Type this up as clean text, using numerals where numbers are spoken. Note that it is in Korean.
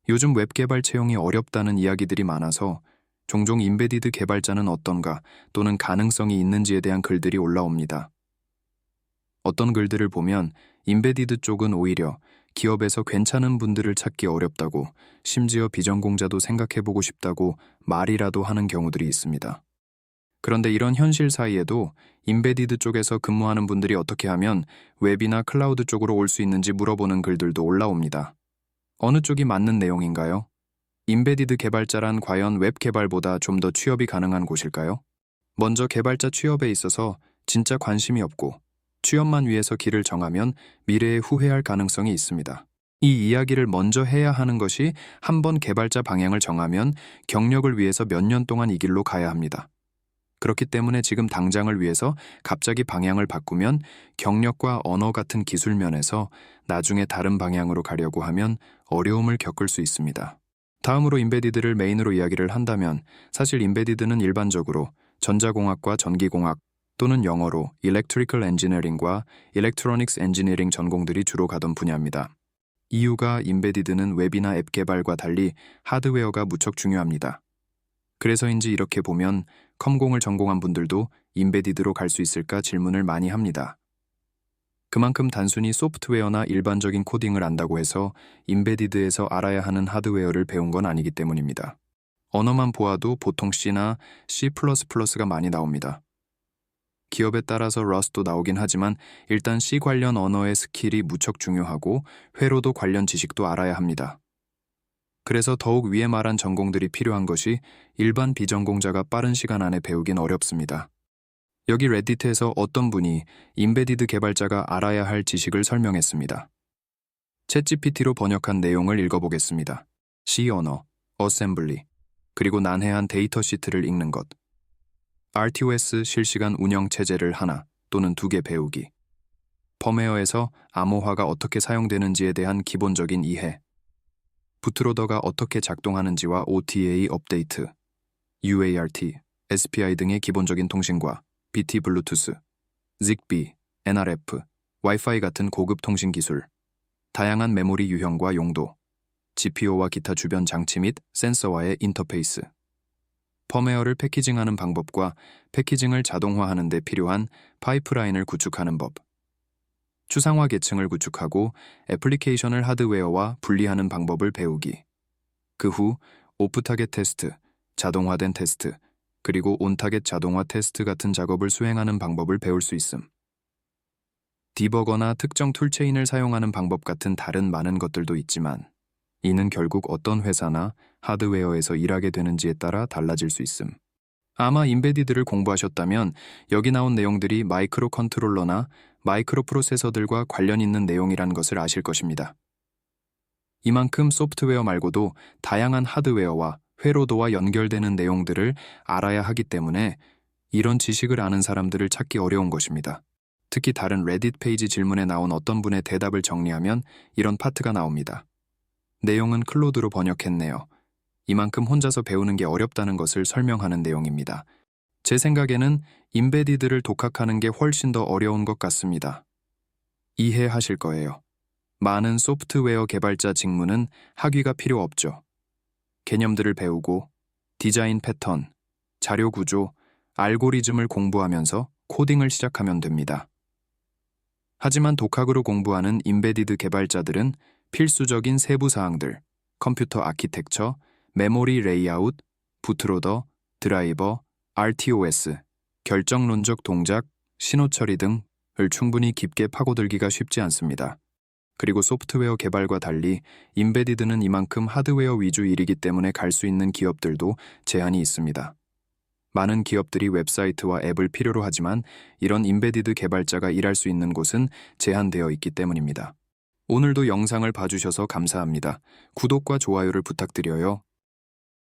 요즘 웹 개발 채용이 어렵다는 이야기들이 많아서 종종 임베디드 개발자는 어떤가 또는 가능성이 있는지에 대한 글들이 올라옵니다. 어떤 글들을 보면 임베디드 쪽은 오히려 기업에서 괜찮은 분들을 찾기 어렵다고, 심지어 비전공자도 생각해보고 싶다고 말이라도 하는 경우들이 있습니다. 그런데 이런 현실 사이에도 임베디드 쪽에서 근무하는 분들이 어떻게 하면 웹이나 클라우드 쪽으로 올 수 있는지 물어보는 글들도 올라옵니다. 어느 쪽이 맞는 내용인가요? 임베디드 개발자란 과연 웹 개발보다 좀 더 취업이 가능한 곳일까요? 먼저 개발자 취업에 있어서 진짜 관심이 없고 취업만 위해서 길을 정하면 미래에 후회할 가능성이 있습니다. 이 이야기를 먼저 해야 하는 것이, 한번 개발자 방향을 정하면 경력을 위해서 몇 년 동안 이 길로 가야 합니다. 그렇기 때문에 지금 당장을 위해서 갑자기 방향을 바꾸면 경력과 언어 같은 기술 면에서 나중에 다른 방향으로 가려고 하면 어려움을 겪을 수 있습니다. 다음으로 임베디드를 메인으로 이야기를 한다면, 사실 임베디드는 일반적으로 전자공학과 전기공학 또는 영어로 Electrical Engineering과 Electronics Engineering 전공들이 주로 가던 분야입니다. 이유가 임베디드는 웹이나 앱 개발과 달리 하드웨어가 무척 중요합니다. 그래서인지 이렇게 보면 컴공을 전공한 분들도 임베디드로 갈 수 있을까 질문을 많이 합니다. 그만큼 단순히 소프트웨어나 일반적인 코딩을 안다고 해서 임베디드에서 알아야 하는 하드웨어를 배운 건 아니기 때문입니다. 언어만 보아도 보통 C나 C++가 많이 나옵니다. 기업에 따라서 러스트도 나오긴 하지만 일단 C 관련 언어의 스킬이 무척 중요하고 회로도 관련 지식도 알아야 합니다. 그래서 더욱 위에 말한 전공들이 필요한 것이 일반 비전공자가 빠른 시간 안에 배우긴 어렵습니다. 여기 레딧에서 어떤 분이 임베디드 개발자가 알아야 할 지식을 설명했습니다. 챗GPT로 번역한 내용을 읽어보겠습니다. C 언어, 어셈블리, 그리고 난해한 데이터 시트를 읽는 것. RTOS 실시간 운영 체제를 하나 또는 2개 배우기. 펌웨어에서 암호화가 어떻게 사용되는지에 대한 기본적인 이해. 부트로더가 어떻게 작동하는지와 OTA 업데이트, UART, SPI 등의 기본적인 통신과 BT 블루투스, ZigBee, NRF, 와이파이 같은 고급 통신 기술, 다양한 메모리 유형과 용도, GPO와 기타 주변 장치 및 센서와의 인터페이스, 펌웨어를 패키징하는 방법과 패키징을 자동화하는 데 필요한 파이프라인을 구축하는 법, 추상화 계층을 구축하고 애플리케이션을 하드웨어와 분리하는 방법을 배우기. 그 후 오프타겟 테스트, 자동화된 테스트, 그리고 온타겟 자동화 테스트 같은 작업을 수행하는 방법을 배울 수 있음. 디버거나 특정 툴체인을 사용하는 방법 같은 다른 많은 것들도 있지만 이는 결국 어떤 회사나 하드웨어에서 일하게 되는지에 따라 달라질 수 있음. 아마 임베디드를 공부하셨다면 여기 나온 내용들이 마이크로 컨트롤러나 마이크로 프로세서들과 관련 있는 내용이란 것을 아실 것입니다. 이만큼 소프트웨어 말고도 다양한 하드웨어와 회로도와 연결되는 내용들을 알아야 하기 때문에 이런 지식을 아는 사람들을 찾기 어려운 것입니다. 특히 다른 레딧 페이지 질문에 나온 어떤 분의 대답을 정리하면 이런 파트가 나옵니다. 내용은 클로드로 번역했네요. 이만큼 혼자서 배우는 게 어렵다는 것을 설명하는 내용입니다. 제 생각에는 임베디드를 독학하는 게 훨씬 더 어려운 것 같습니다. 이해하실 거예요. 많은 소프트웨어 개발자 직무는 학위가 필요 없죠. 개념들을 배우고 디자인 패턴, 자료 구조, 알고리즘을 공부하면서 코딩을 시작하면 됩니다. 하지만 독학으로 공부하는 임베디드 개발자들은 필수적인 세부 사항들, 컴퓨터 아키텍처, 메모리 레이아웃, 부트로더, 드라이버, RTOS, 결정론적 동작, 신호 처리 등을 충분히 깊게 파고들기가 쉽지 않습니다. 그리고 소프트웨어 개발과 달리 임베디드는 이만큼 하드웨어 위주 일이기 때문에 갈 수 있는 기업들도 제한이 있습니다. 많은 기업들이 웹사이트와 앱을 필요로 하지만 이런 임베디드 개발자가 일할 수 있는 곳은 제한되어 있기 때문입니다. 오늘도 영상을 봐주셔서 감사합니다. 구독과 좋아요를 부탁드려요.